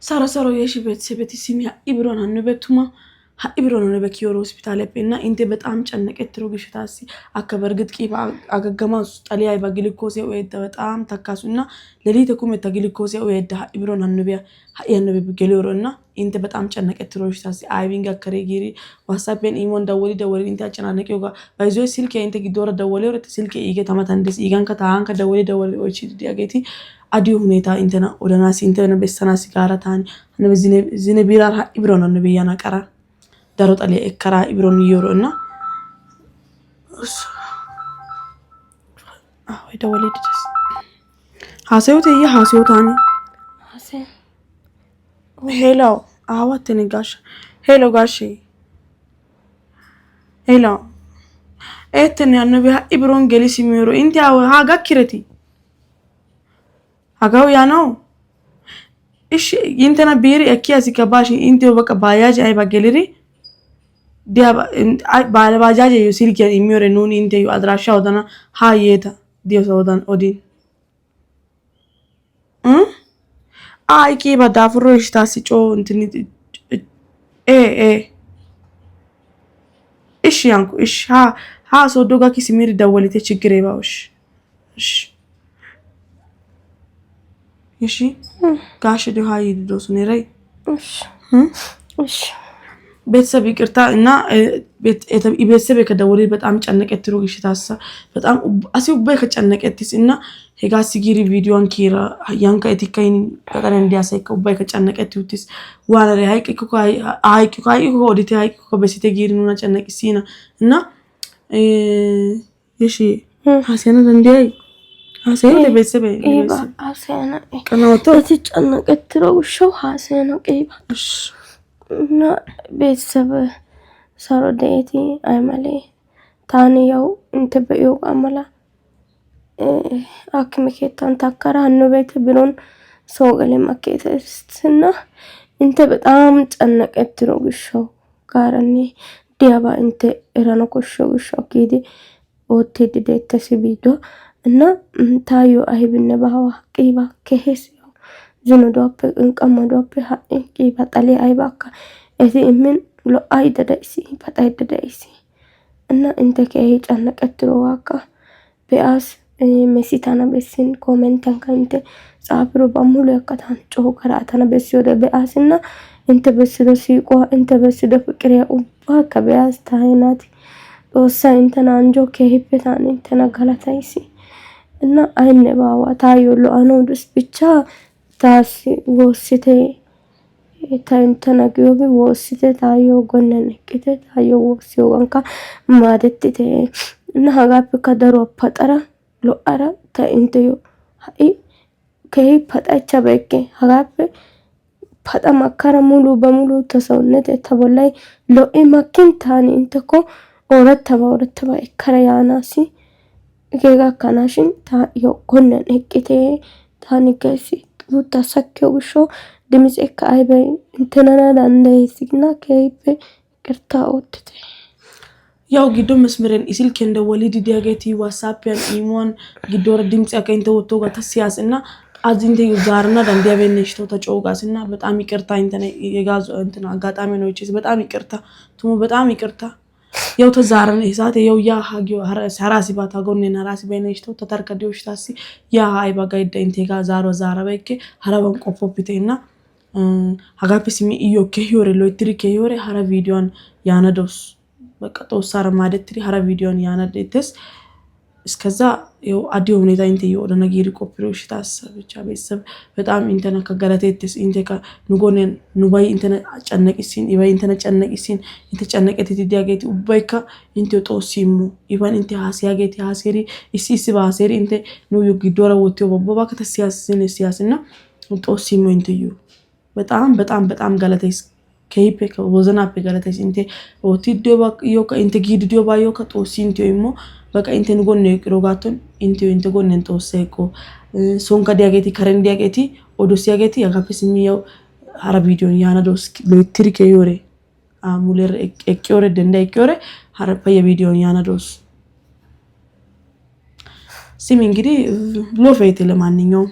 Sara Saro yeshi ቤተሰቤት ሲሚያ ኢብሮን አንበቱማ ኢብሮን ነው በኪዮር ሆስፒታል ያለና እንተ በጣም ጨነቀት ትሮግሽታሲ አከበርግጥ ቂባ አገገማስ ጣሊያይ በግሉኮስ ወይደ በጣም ተካሱና ለሊት ኩመ ተግሉኮስ ወይደ ኢብሮን አንበያ ያንበ በገሎሮና እንተ በጣም ጨነቀት ትሮግሽታሲ አይቪንግ አከሬጊሪ ዋትስአፕን ኢሞን ደወሊ እንተ አጨናነቀው ጋር ባይዞ ስልክ እንተ ግዶረ ደወለ ወረ ስልክ ይገ ተማታንደስ ይጋን ከታን ከደወሊ ወጪ ዲያጌቲ አዲዮ ሁኔታ እንተና ወደናሲ እንተና በሰናሲ ጋራታን ነው ዝነ ቢራር ኢብሮን አንበያና ቀራ ዳሮት አለ እከራ ኢብሮን ይዮሮና ወይ ደወለድስ ሐሰውት ሐሰውታኒ ሐሰ ሄሎ አዋተኒ ጋሽ ሄሎ ጋሽ ሄሎ እተን ያነብ ኢብሮን ገሊስ ሚዮሮ እንት ሃጋ ክረቲ ሃጋው ያነው እሺ እንተና ቢሪ አኪያሲ ከባሽ እንት በቃ ባያጅ አይ ባገሊሪ ዲያ ባለባጃጅ ሲልክ የሚወረ ኑን እንተ አድራሻ ወደና ሃየታ ዲዮስ ወደን ኦዲን አይቂ በዳፍሮ ይሽታስጮ እንትን እሺ ያንኩ እሺ ሃ ሶዶጋ ኪስሚር ደወለቴ ችግር ይባውሽ እሺ ጋሽ ዲሃ ይዶስ ነራይ እሺ ቤተሰብ ይቅርታ እና ቤተሰብ ከደወለ በጣም ጨነቀት ትሮግሽታሳ በጣም አሲው ከጨነቀትስ እና ሄጋሲ ጊሪ ቪዲዮን ኪራ ያንካ ኤቲካይን ከቀረ እንዲያሳይከው ከጨነቀት ይውትስ ዋላ ሃይቂ ኦዲቲ ሃይቂ በሲተ ጊሪ ነው ጨነቅሲና እና እሺ ሐሰና እንዲያይ ሐሰና ቤተሰብ ሐሰና ከናውቶ ተጨነቀት ትሮግሽው ሐሰና ቀይባ ना बेसब सारो देती आयमले ताने याव इंते बयोग आमला आखिर के तान तक्करा अन्नो बेटे बिरोन सोगले मक्के सन्ना इंते बताम चन्नक एत्रोगिशो कारणी डियाबा इंते इरानो कुशोगिशो कीदी ओते दिदेते सिबिदो ना तायो आहिबिन्ने बावा कीबा केहेसी जुनो दोपे इंकम्मा दोपे हाई की बताले आई बाका ऐसे इमिन लो आई ददाइसी बताई ददाइसी अन्ना इंते के ही चन्ना कत्रो वाका बेआस मेसी थाना बेसिन कमेंट तंका इंते सापरो बमुले कथान चो करा थाना बेसियो दे बेआस इन्ना इंते बेसिदो सीको इंते बेसिदो फिक्रिया उब्बा का बेआस थाइनाती ओसा इंते नांजो के ही पे थान इंते ना गलताइसी अन्ना आइने बावा तायो लो अनोदुस बिचा तासी वोसिते ताइंतना क्योंकि वोसिते तायो गन्ने किते तायो वोसियो अंका मादत्ते नहागा पे कदरो फतरा लो अरा ताइंतयो हाई कहीं फता चबेके हगा पे फता मक्खरा मुलु बमुलु तसौन्ने ते थबलाई लो ए मक्किन थानी इंतको औरत थबा एकरा यानासी केगा कनाशिन ता यो गन्ने किते थानी कैसी बुता सक्यो गुशो दिमिस एक आइबे इंतनाना दंदे सिग्ना केइपे करता ओतते ያው ጊዶ መስመረን ኢስል ከንደ ወሊድ ዲያጌቲ ዋትስአፕ ያን ኢሞን ጊዶር ድምጽ ያከንተ ወጥቶ ጋር ተሲያስና አዚንተ ዩዛርና ዳንዲያ በነሽቶ ተጨውጋስና በጣም ይቅርታ እንተነ የጋዝ እንተና አጋጣሚ ነው እቺ በጣም ይቅርታ ቱሙ በጣም ይቅርታ ያው ተዛረነ ይሳተ ያው ያ ሃጊዮ ሐራሲ ባታጎነና ራሲ በነሽቶ ተተርከዲዮሽ ታሲ ያ አይባ ጋይደ እንተ ጋር ዛሮ በከ ሐራባን ቆፖፒቴና ሃጋፒስሚ ኢዮ ከሂዮሬ ሎይትሪ ከሂዮሬ ሐራ ቪዲዮን ያነዶስ በቃ ተወሳረ ማደትሪ ሐራ ቪዲዮን ያነደትስ እስከዛ ያው አዲዮ ሁኔታ እንተ ወደ ነጊሪ ኮፒሮሽ ታሰብቻ ቤተሰብ በጣም እንተና ከገለቴትስ እንተካ ንጎነን ኑባይ እንተና ጨነቅሲን ይባይ እንተና ጨነቅሲን እንተ ጨነቀት ዲያጌት ኡባይካ እንተ ጦሲሙ ይባን እንተ ሃሲያጌት ሃሲሪ ኢሲሲ ባሲሪ እንተ ኑ ይግዶራ ወጥዮ በቦባ ከተሲያስን ሲያስና ጦሲሙ እንተዩ በጣም ገለቴስ ከይፔ ከወዘና በገለቴስ እንተ ኦቲዶ ባዮ ከእንተ ጊዲዮ ባዮ ከጦሲንቶ ይሞ በቃ እንተን ጎን ይቅሮጋቶን እንተ ጎን እንተወሰይኮ ሶንካ ዲያጌቲ ከረን ዲያጌቲ ኦዶሲያጌቲ ያጋፈስሚ ያው ሐራ ቪዲዮን ያናዶስ ሎይትሪ ከዮሬ አሙለር ኤቂዮሬ ደንዳ ኤቂዮሬ ሐራ ፈየ ቪዲዮን ያናዶስ ሲም እንግዲህ ሎፌት ለማንኛውም